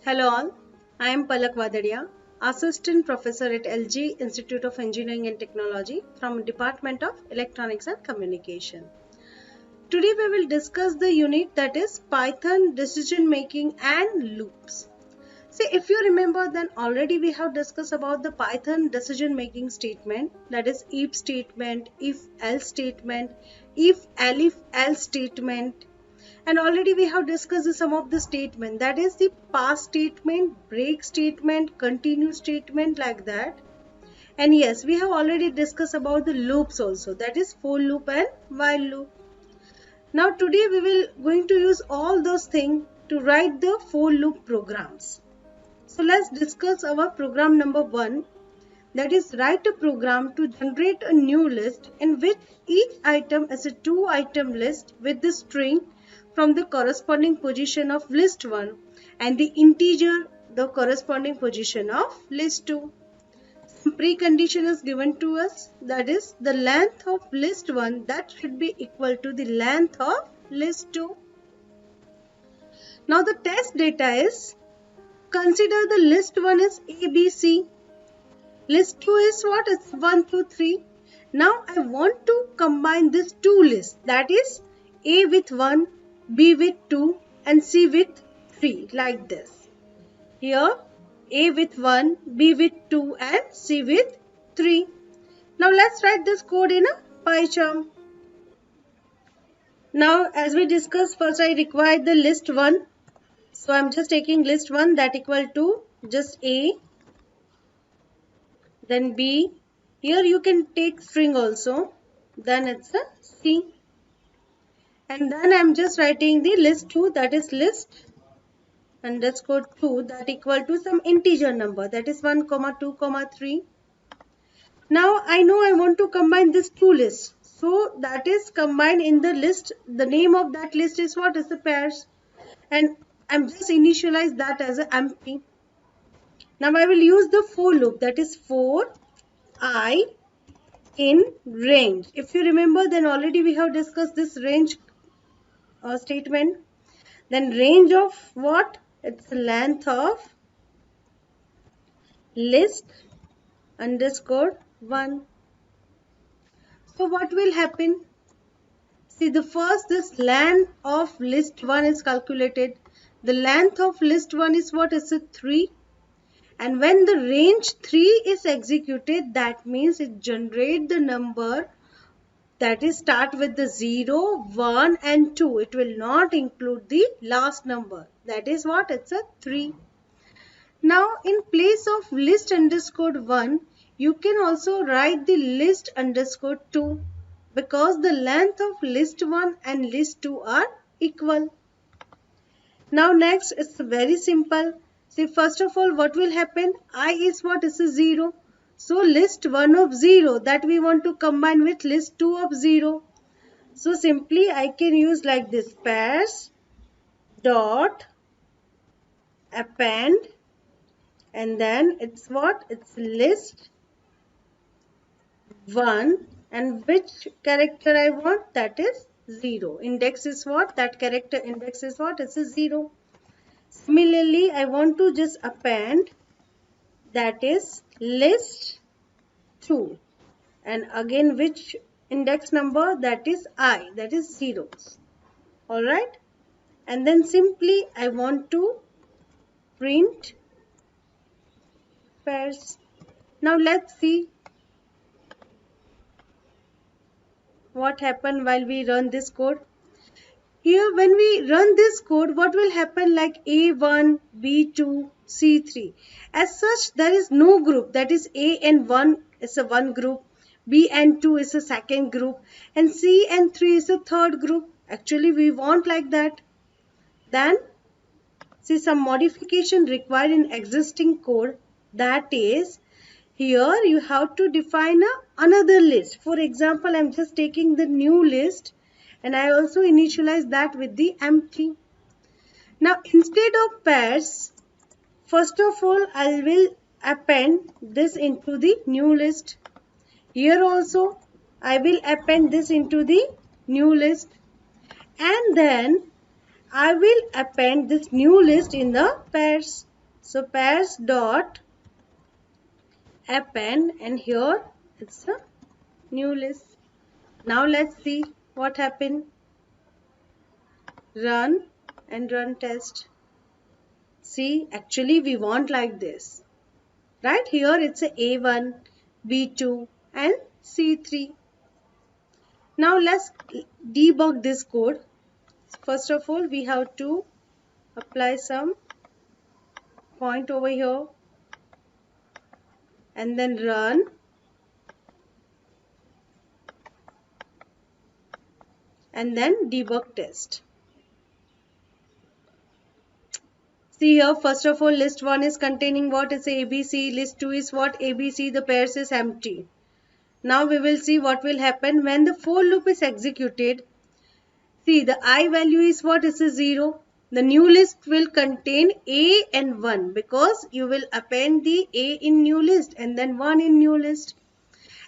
Hello all, I am Palak Vadadia, Assistant Professor at LG Institute of Engineering and Technology from Department of Electronics and Communication. Today we will discuss the unit that is Python decision making and loops. See, if you remember, then already we have discussed about the Python decision making statement, that is if statement, if else statement, if else statement, and already we have discussed some of the statement, that is the past statement, break statement, continue statement, like that. And yes, we have already discussed about the loops also, that is for loop and while loop. Now today we will going to use all those things to write the for loop programs. So let's discuss our program number 1, that is write a program to generate a new list in which each item is a 2-item list with the string from the corresponding position of list 1 and the integer the corresponding position of list 2. Some precondition is given to us, that is the length of list 1 that should be equal to the length of list 2. Now the test data is, consider the list 1 is ABC. List 2 is what? It's 1, 2, 3. Now I want to combine these two lists, that is A with 1, B with 2 and C with 3, like this. Here A with 1, B with 2 and C with 3. Now let's write this code in a PyCharm. Now as we discussed, first I require the list 1. So I'm just taking list 1, that equal to just A, then B. Here you can take string also, then it's a C. And then I'm just writing the list 2, that is list underscore 2, that equal to some integer number, that is 1, 2, 3. Now I know I want to combine these two lists. So that is combined in the list. The name of that list is what? Is the pairs. And I'm just initialize that as a empty. Now I will use the for loop, that is for I in range. If you remember, then already we have discussed this range statement. Then range of what? It's the length of list underscore 1. So what will happen? See, the first, this length of list 1 is calculated. The length of list 1 is what? Is it 3? And when the range 3 is executed, that means it generate the number that is start with the 0, 1 and 2. It will not include the last number. That is what? It's a 3. Now in place of list underscore 1, you can also write the list underscore 2 because the length of list 1 and list 2 are equal. Now next, it's very simple. See, first of all, what will happen? I is what? Is a 0. So list 1 of 0 that we want to combine with list 2 of 0. So simply I can use like this, pairs dot append, and then it's what? It's list 1 and which character I want? That is 0. Index is what? That character index is what? It's a 0. Similarly, I want to just append, that is list 2, and again which index number? That is I, that is 0s. Alright, and then simply I want to print pairs. Now let's see what happened while we run this code. Here when we run this code, what will happen? Like A1, B2, C3. As such, there is no group, that is A and 1 is a one group, B and 2 is a second group, and C and 3 is a third group. Actually we want like that. Then see, some modification required in existing code, that is here you have to define another list. For example, I'm just taking the new list and I also initialize that with the empty. Now instead of pairs, first of all I will append this into the new list. Here also I will append this into the new list, and then I will append this new list in the pairs. So pairs dot append, and here it's a new list. Now let's see what happened. Run and run test. See, actually we want like this. Right here it's a A1, B2 and C3. Now let's debug this code. First of all, we have to apply some point over here and then run. And then debug test. See here, first of all, list 1 is containing what is ABC, list 2 is what ABC, the pairs is empty. Now we will see what will happen when the for loop is executed. See, the I value is what is a 0. The new list will contain A and 1 because you will append the A in new list and then 1 in new list.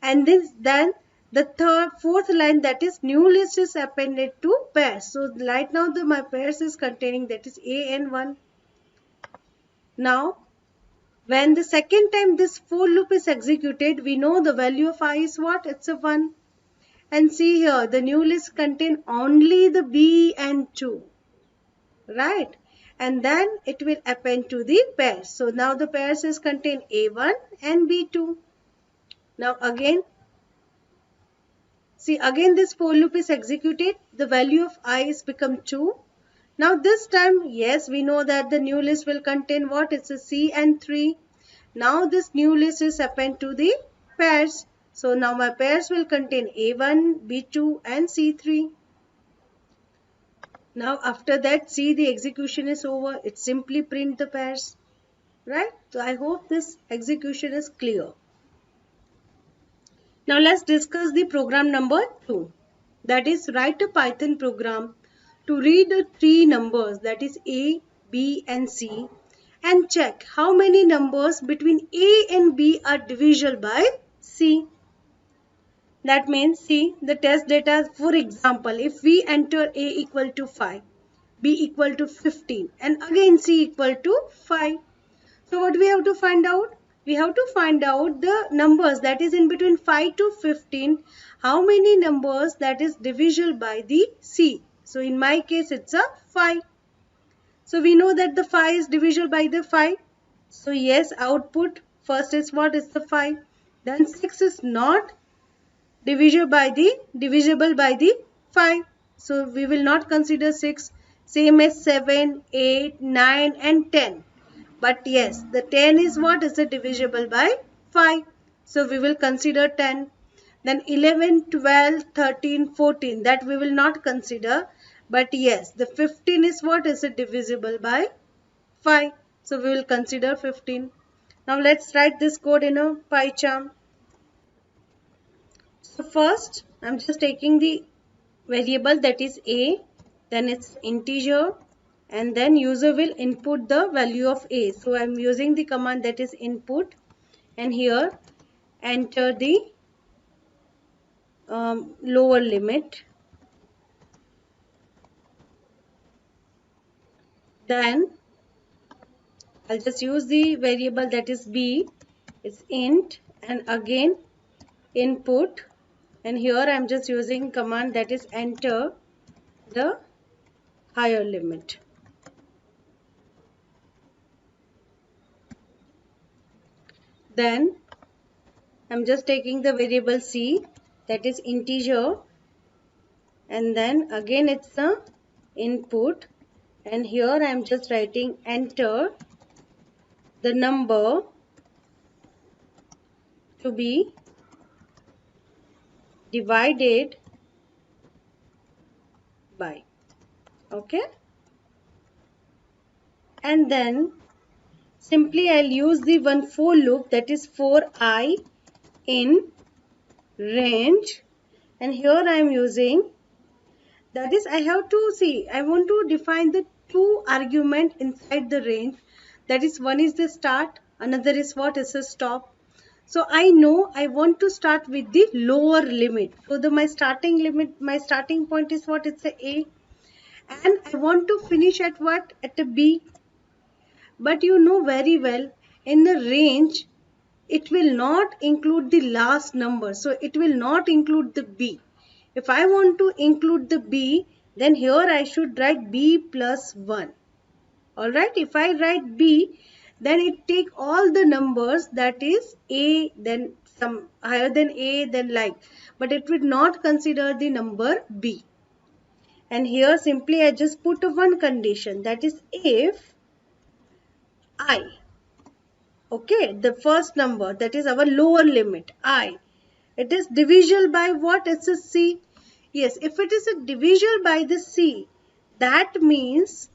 And then the fourth line, that is new list, is appended to pairs. So right now my pairs is containing that is A and 1. Now when the second time this for loop is executed, we know the value of I is what? It's a 1. And see here, the new list contain only the B and 2. Right? And then it will append to the pairs. So now the pairs is contain A1 and B2. Now again, see, again this for loop is executed. The value of I is become 2. Now this time, yes, we know that the new list will contain what? It's a C and 3. Now this new list is append to the pairs. So now my pairs will contain A1, B2 and C3. Now after that, see, the execution is over. It simply print the pairs. Right? So I hope this execution is clear. Now let's discuss the program number 2. That is, write a Python program to read the 3 numbers, that is A, B and C, and check how many numbers between A and B are divisible by C. That means, see, the test data, for example, if we enter A equal to 5, B equal to 15 and again C equal to 5. So what we have to find out? We have to find out the numbers that is in between 5 to 15, how many numbers that is divisible by the C. So in my case it's a 5. So we know that the 5 is divisible by the 5. So yes, output first is what is the 5. Then 6 is not divisible by the 5. So we will not consider 6. Same as 7, 8, 9 and 10. But yes, the 10 is what is divisible by 5. So we will consider 10. Then 11, 12, 13, 14, that we will not consider. But yes, the 15 is what is divisible by 5. So we will consider 15. Now let's write this code in a PyCharm. So first, I'm just taking the variable that is A, then it's integer, and then user will input the value of A. So I'm using the command that is input, and here enter the lower limit. Then I'll just use the variable that is B, it's int, and again input, and here I'm just using command that is enter the higher limit. Then I'm just taking the variable C, that is integer, and then again it's the input, and here I'm just writing enter the number to be divided by. Okay, and then simply I'll use the one for loop, that is for I in range, and here I am using, that is, I have to see, I want to define the 2 argument inside the range, that is, one is the start, another is what is a stop. So I know I want to start with the lower limit. So my starting limit, my starting point is what? It's a A, and I want to finish at what? At a B. But you know very well, in the range, it will not include the last number. So it will not include the B. If I want to include the B, then here I should write B plus 1. Alright, if I write B, then it take all the numbers, that is A, then some higher than A, then like. But it would not consider the number B. And here simply I just put a one condition, that is if I, okay, the first number, that is our lower limit, I, it is divisible by what? It's a C. Yes, if it is a divisible by the C, that means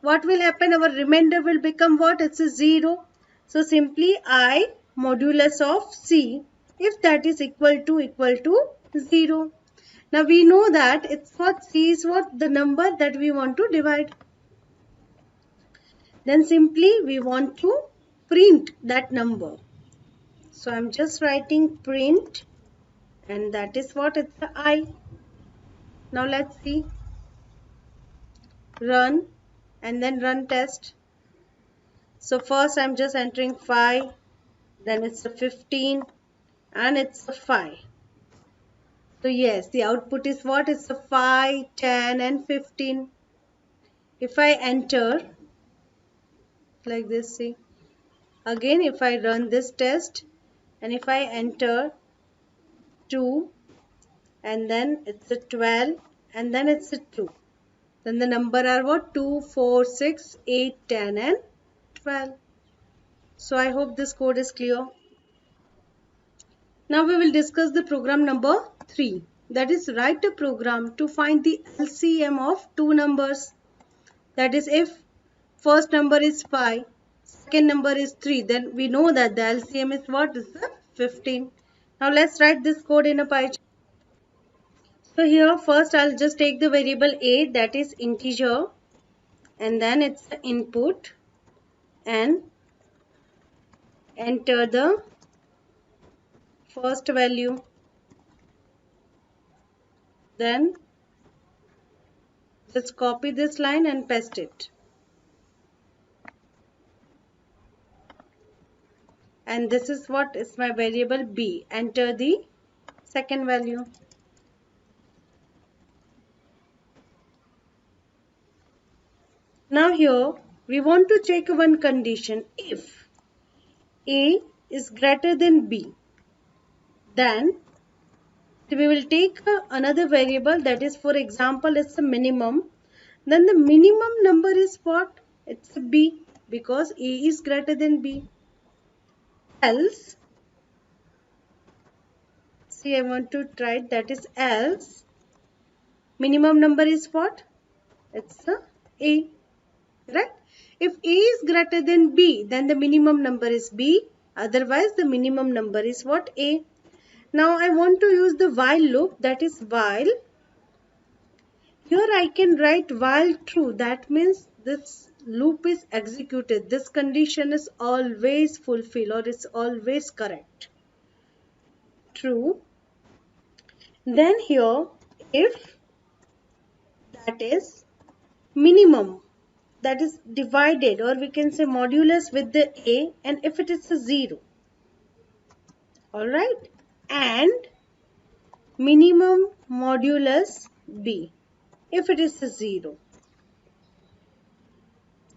what will happen? Our remainder will become what? It's a 0. So simply I modulus of C, if that is equal to 0. Now we know that it's what? C is what? The number that we want to divide. Then simply we want to print that number. So I'm just writing print, and that is what? It's the I. Now let's see. Run and then run test. So first I'm just entering 5, then it's a 15 and it's a 5. So yes, the output is what? It's a 5, 10 and 15. If I enter like this, see. Again if I run this test and if I enter 2 and then it's a 12 and then it's a 2. Then the number are what? 2, 4, 6, 8, 10 and 12. So I hope this code is clear. Now we will discuss the program number 3. That is, write a program to find the LCM of two numbers. That is, if first number is 5, second number is 3, then we know that the LCM is what? Is the 15. Now let's write this code in a pie chart. So here first I'll just take the variable a, that is integer, and then it's the input and enter the first value. Then just copy this line and paste it. And this is what is my variable b. Enter the second value. Now here we want to check one condition. If a is greater than b, then we will take another variable, that is, for example, it's a minimum. Then the minimum number is what? It's a b, because a is greater than b. Else, see, I want to try it, that is else minimum number is what? It's a, right? If a is greater than b, then the minimum number is b. Otherwise, the minimum number is what? A. Now I want to use the while loop, that is while. Here I can write while true. That means this loop is executed. This condition is always fulfilled or is always correct. True. Then here if that is minimum, that is divided, or we can say modulus with the a, and if it is a 0. Alright. And minimum modulus b, if it is a 0,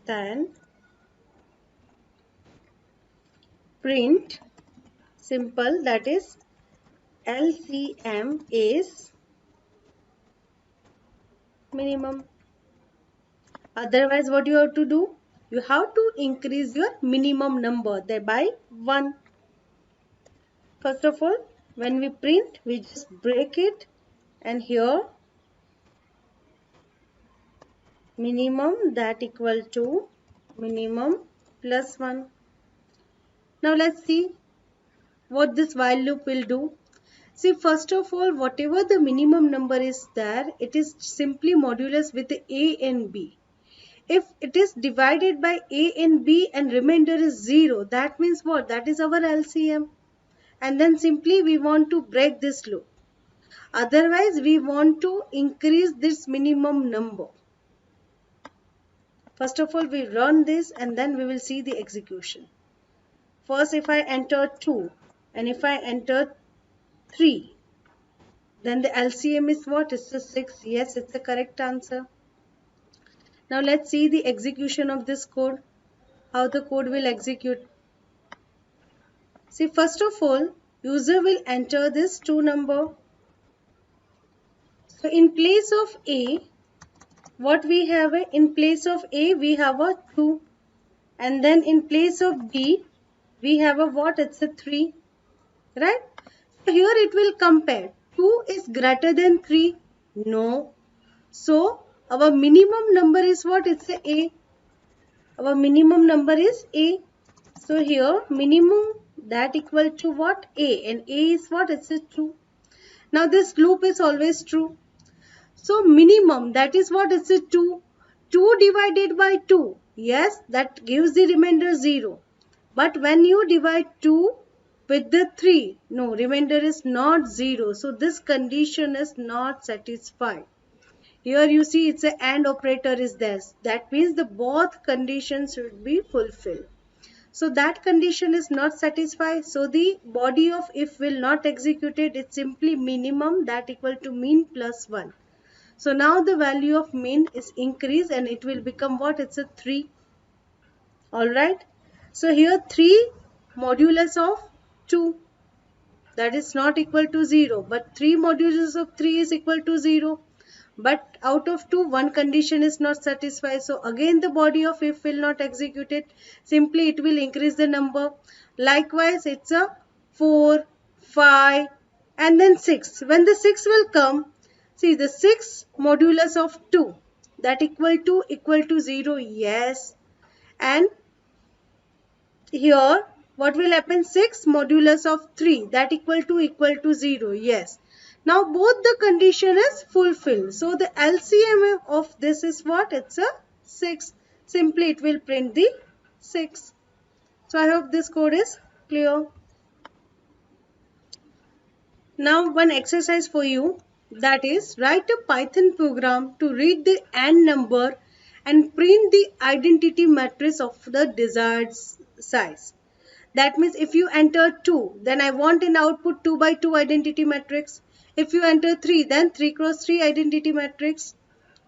then print simple, that is LCM is minimum. Otherwise, what you have to do? You have to increase your minimum number thereby 1. First of all, when we print, we just break it, and here minimum, that equal to minimum plus 1. Now let's see what this while loop will do. See, first of all, whatever the minimum number is there, it is simply modulus with a and b. If it is divided by a and b and remainder is 0, that means what? That is our LCM. And then simply we want to break this loop. Otherwise, we want to increase this minimum number. First of all, we run this and then we will see the execution. First, if I enter 2 and if I enter 3, then the LCM is what? It's the 6. Yes, it's the correct answer. Now let's see the execution of this code, how the code will execute. See, first of all, user will enter this 2 number. So in place of A, what we have? In place of A, we have a 2. And then in place of B, we have a what? It's a 3. Right? So here it will compare. 2 is greater than 3. No. So our minimum number is what? It's a A. Our minimum number is A. So here minimum that equal to what? A. And A is what? It's a 2. Now this loop is always true. So minimum, that is what? It's a 2. 2 divided by 2. Yes, that gives the remainder 0. But when you divide 2 with the 3, no, remainder is not 0. So this condition is not satisfied. Here you see it's a AND operator is there. That means the both conditions should be fulfilled. So that condition is not satisfied. So the body of if will not execute it. It's simply minimum that equal to mean plus 1. So now the value of mean is increased and it will become what? It's a 3. Alright. So here 3 modulus of 2. That is not equal to 0. But 3 modulus of 3 is equal to 0. But out of 2, one condition is not satisfied. So again the body of if will not execute it. Simply it will increase the number. Likewise it's a 4, 5 and then 6. When the 6 will come, see the 6 modulus of 2 that equal to 0. Yes. And here what will happen? 6 modulus of 3 that equal to 0. Yes. Now both the condition is fulfilled. So the LCM of this is what? It's a 6. Simply it will print the 6. So I hope this code is clear. Now one exercise for you, that is write a Python program to read the AND number and print the identity matrix of the desired size. That means if you enter 2, then I want an output 2 by 2 identity matrix. If you enter 3, then 3 cross 3 identity matrix.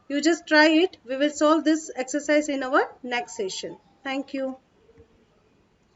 You just try it. We will solve this exercise in our next session. Thank you.